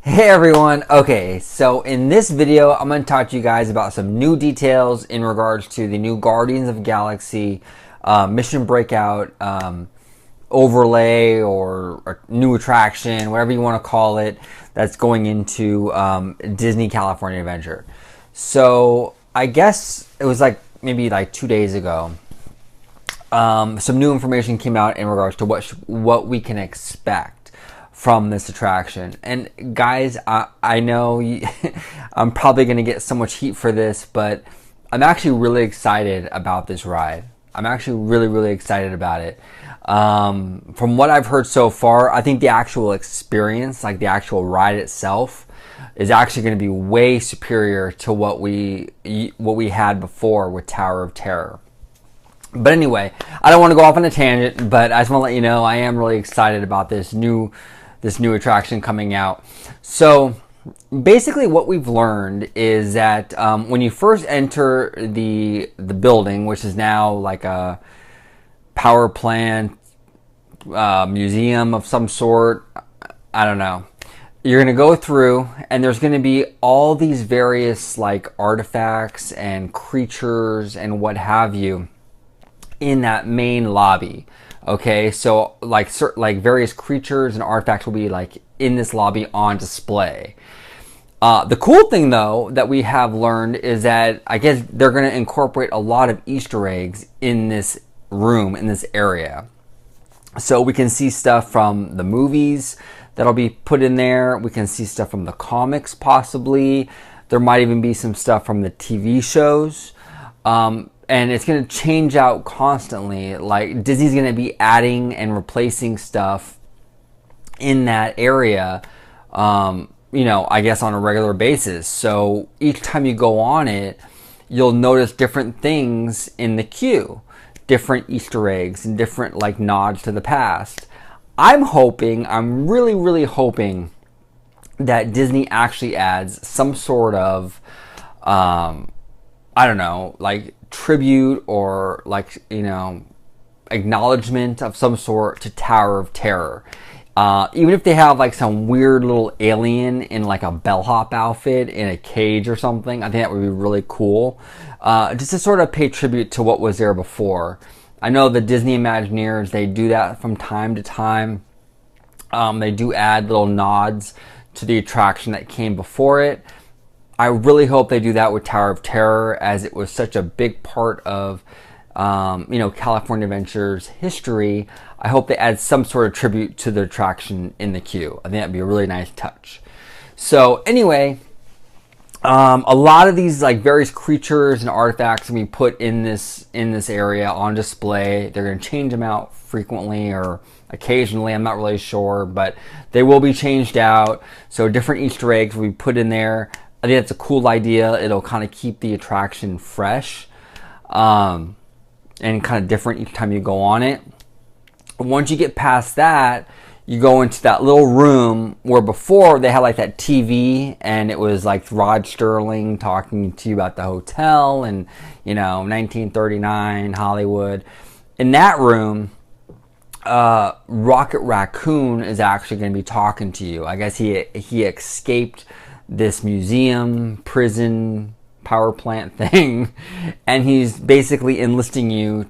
Hey everyone, okay, so in this video I'm going to talk to you guys about some new details in regards to the new Guardians of the Galaxy Mission Breakout overlay or a new attraction, whatever you want to call it, that's going into Disney California Adventure. So I guess it was maybe 2 days ago, some new information came out in regards to what we can expect from this attraction. And guys, I know I'm probably going to get so much heat for this, but I'm actually really excited about this ride. I'm actually really excited about it. From what I've heard so far, I think the actual experience, like the actual ride itself, is actually going to be way superior to what we had before with Tower of Terror. But anyway, I don't want to go off on a tangent, but I just want to let you know I am really excited about this new attraction coming out. So basically what we've learned is that when you first enter the building, which is now like a power plant museum of some sort, I don't know, you're going to go through and there's going to be all these various like artifacts and creatures and what have you in that main lobby. Okay, so like various creatures and artifacts will be like in this lobby on display. The cool thing though that we have learned is that I guess they're going to incorporate a lot of Easter eggs in this room, in this area. So we can see stuff from the movies that'll be put in there. We can see stuff from the comics possibly. There might even be some stuff from the TV shows. And it's going to change out constantly. Like Disney's going to be adding and replacing stuff in that area, I guess on a regular basis. So each time you go on it, you'll notice different things in the queue, different Easter eggs and different like nods to the past. I'm really hoping that Disney actually adds some sort of, I don't know, like tribute or acknowledgement of some sort to Tower of Terror. Even if they have like some weird little alien in like a bellhop outfit in a cage or something, I think that would be really cool. Just to sort of pay tribute to what was there before. I know the Disney Imagineers, they do that from time to time. They do add little nods to the attraction that came before it. I really hope they do that with Tower of Terror, as it was such a big part of, California Adventure's history. I hope they add some sort of tribute to the attraction in the queue. I think that'd be a really nice touch. So anyway, a lot of these like various creatures and artifacts can be put in this area on display. They're going to change them out frequently or occasionally. I'm not really sure, but they will be changed out. So different Easter eggs will be put in there. I think that's a cool idea. It'll kind of keep the attraction fresh and kind of different each time you go on it. Once you get past that, you go into that little room where before they had like that TV and it was like Rod Sterling talking to you about the hotel and 1939 Hollywood. In that room, Rocket Raccoon is actually going to be talking to you. I guess he escaped this museum, prison, power plant thing, and he's basically enlisting you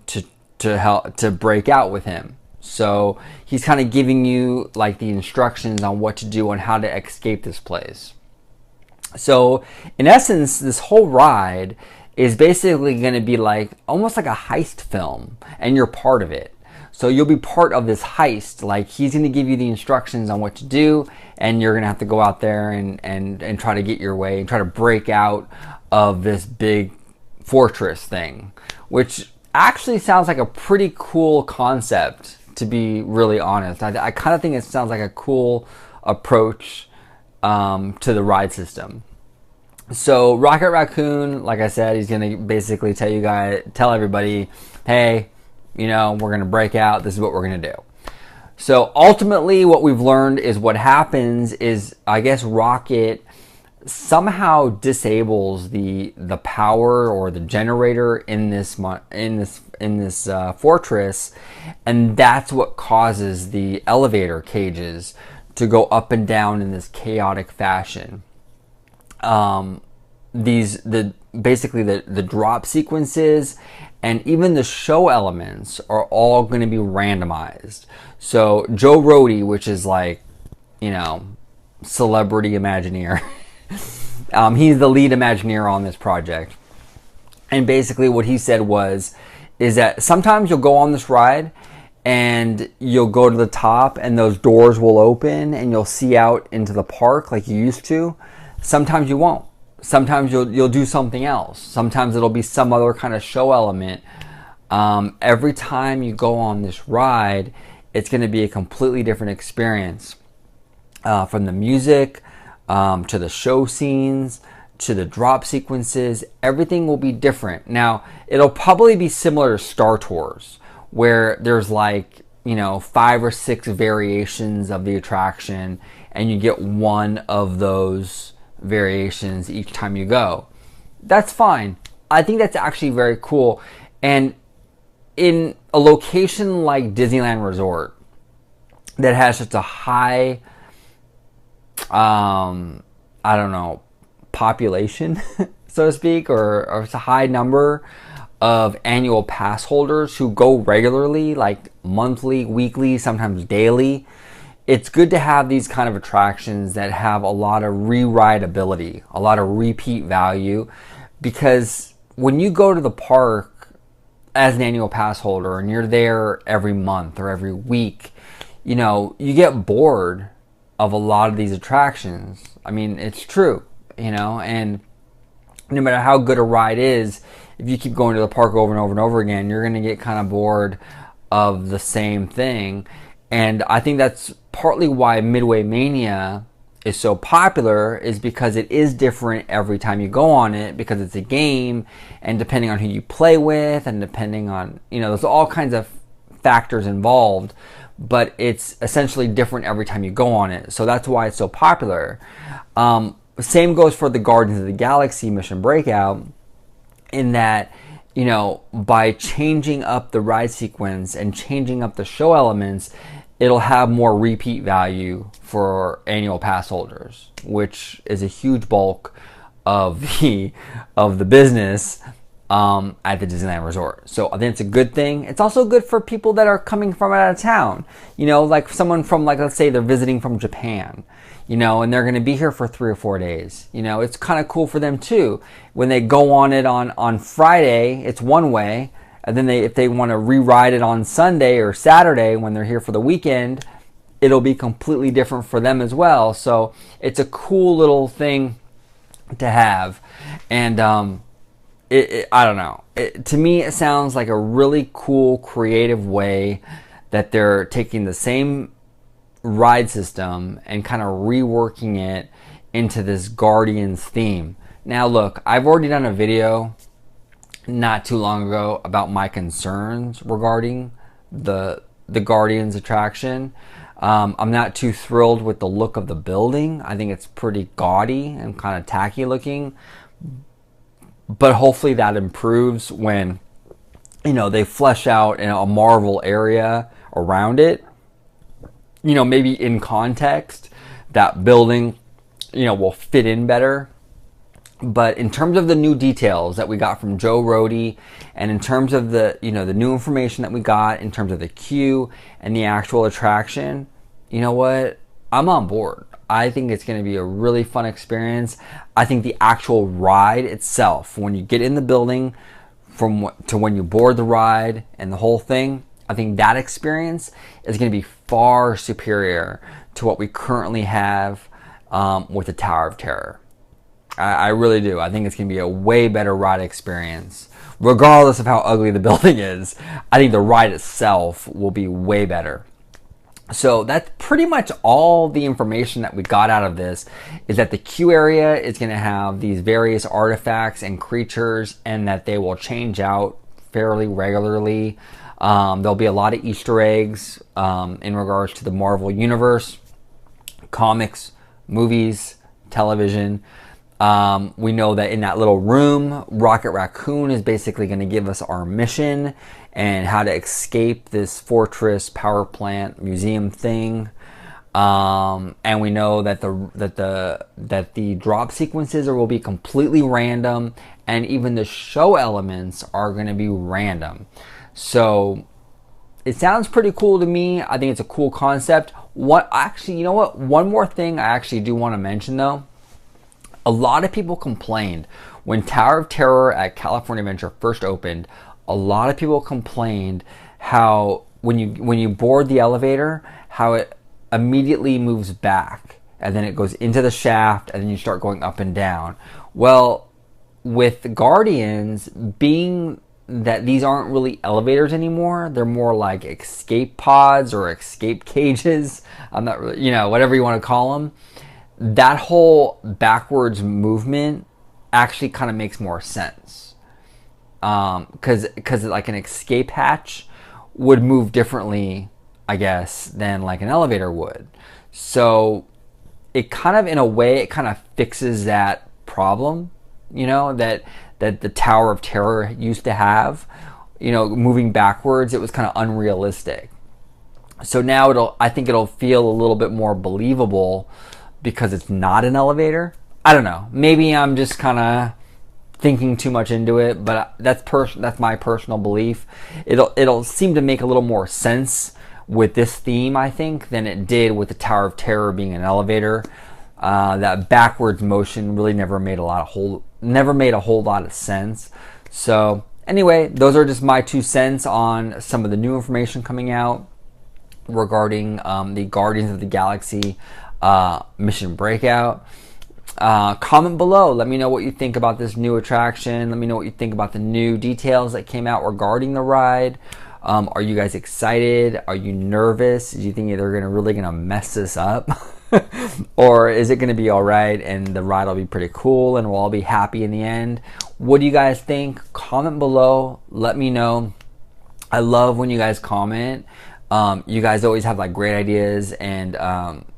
to help to break out with him. So he's kind of giving you like the instructions on what to do and how to escape this place. So in essence, this whole ride is basically going to be like almost like a heist film, and you're part of it. So you'll be part of this heist. Like he's going to give you the instructions on what to do, and you're going to have to go out there and try to get your way and try to break out of this big fortress thing, which actually sounds like a pretty cool concept, to be really honest. I kind of think it sounds like a cool approach to the ride system. So Rocket Raccoon, like I said, he's going to basically tell everybody, hey, we're going to break out. This is what we're going to do. So ultimately what we've learned is what happens is, I guess Rocket somehow disables the power or the generator in this fortress, and that's what causes the elevator cages to go up and down in this chaotic fashion. Basically the drop sequences and even the show elements are all going to be randomized. So Joe Rohde, which is like, you know, celebrity Imagineer, he's the lead Imagineer on this project. And basically what he said is that sometimes you'll go on this ride and you'll go to the top and those doors will open and you'll see out into the park like you used to. Sometimes you won't. Sometimes you'll do something else. Sometimes it'll be some other kind of show element. Every time you go on this ride, it's going to be a completely different experience. From the music, to the show scenes, to the drop sequences, everything will be different. Now, it'll probably be similar to Star Tours, where there's like, you know, 5 or 6 variations of the attraction, and you get one of those variations each time you go. That's fine. I think that's actually very cool. And in a location like Disneyland Resort that has such a high, I don't know, population, so to speak, or it's a high number of annual pass holders who go regularly, like monthly, weekly, sometimes daily. It's good to have these kind of attractions that have a lot of re-rideability, a lot of repeat value, because when you go to the park as an annual pass holder and you're there every month or every week, you know, you get bored of a lot of these attractions. I mean, it's true, you know, and no matter how good a ride is, if you keep going to the park over and over and over again, you're going to get kind of bored of the same thing. And I think that's partly why Midway Mania is so popular, is because it is different every time you go on it, because it's a game, and depending on who you play with, and depending on, you know, there's all kinds of factors involved, but it's essentially different every time you go on it. So that's why it's so popular. Same goes for the Guardians of the Galaxy Mission Breakout, in that, you know, by changing up the ride sequence and changing up the show elements, it'll have more repeat value for annual pass holders, which is a huge bulk of the business at the Disneyland Resort. So I think it's a good thing. It's also good for people that are coming from out of town. You know, like someone from, like, let's say they're visiting from Japan, you know, and they're going to be here for 3 or 4 days. You know, it's kind of cool for them too. When they go on it on Friday, it's one way. And then if they want to re-ride it on Sunday or Saturday when they're here for the weekend, it'll be completely different for them as well. So it's a cool little thing to have. And I don't know. To me, it sounds like a really cool, creative way that they're taking the same ride system and kind of reworking it into this Guardians theme. Now, look, I've already done a video not too long ago about my concerns regarding the Guardians attraction. I'm not too thrilled with the look of the building. I think it's pretty gaudy and kind of tacky looking. But hopefully that improves when, you know, they flesh out in a Marvel area around it. You know, maybe in context, that building, you know, will fit in better. But in terms of the new details that we got from Joe Rohde, and in terms of the, you know, the new information that we got in terms of the queue and the actual attraction, you know what? I'm on board. I think it's going to be a really fun experience. I think the actual ride itself, when you get in the building to when you board the ride and the whole thing, I think that experience is going to be far superior to what we currently have with the Tower of Terror. I really do. I think it's going to be a way better ride experience. Regardless of how ugly the building is, I think the ride itself will be way better. So that's pretty much all the information that we got out of this, is that the queue area is going to have these various artifacts and creatures, and that they will change out fairly regularly. There'll be a lot of Easter eggs in regards to the Marvel Universe, comics, movies, television. We know that in that little room, Rocket Raccoon is basically going to give us our mission and how to escape this fortress, power plant, museum thing. And we know that the drop sequences will be completely random, and even the show elements are going to be random. So it sounds pretty cool to me. I think it's a cool concept. Actually, you know what? One more thing I actually do want to mention though. A lot of people complained when Tower of Terror at California Adventure first opened. A lot of people complained how when you board the elevator, how it immediately moves back and then it goes into the shaft and then you start going up and down. Well, with Guardians, being that these aren't really elevators anymore, they're more like escape pods or escape cages. I'm not really, whatever you want to call them. That whole backwards movement actually kind of makes more sense. Because like an escape hatch would move differently, I guess, than like an elevator would. So it kind of, in a way, it kind of fixes that problem, that the Tower of Terror used to have. Moving backwards, it was kind of unrealistic. So now I think it'll feel a little bit more believable because it's not an elevator. I don't know. Maybe I'm just kind of thinking too much into it, but that's my personal belief. It'll seem to make a little more sense with this theme, I think, than it did with the Tower of Terror being an elevator. That backwards motion really never made a whole lot of sense. So anyway, those are just my 2 cents on some of the new information coming out regarding the Guardians of the Galaxy Mission Breakout. Comment below. Let me know what you think about this new attraction. Let me know what you think about the new details that came out regarding the ride. Are you guys excited? Are you nervous? Do you think they're really gonna mess this up? Or is it gonna be all right and the ride will be pretty cool and we'll all be happy in the end? What do you guys think? Comment below. Let me know. I love when you guys comment. You guys always have like great ideas and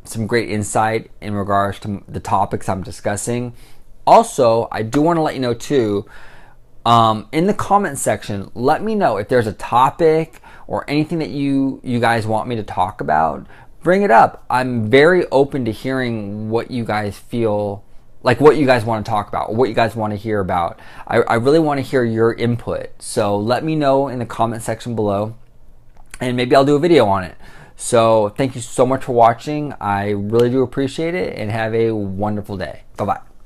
some great insight in regards to the topics I'm discussing. Also, I do want to let you know too, in the comment section, let me know if there's a topic or anything that you guys want me to talk about. Bring it up. I'm very open to hearing what you guys feel, like what you guys want to talk about, or what you guys want to hear about. I really want to hear your input. So let me know in the comment section below, and maybe I'll do a video on it. So thank you so much for watching. I really do appreciate it, and have a wonderful day. Bye-bye.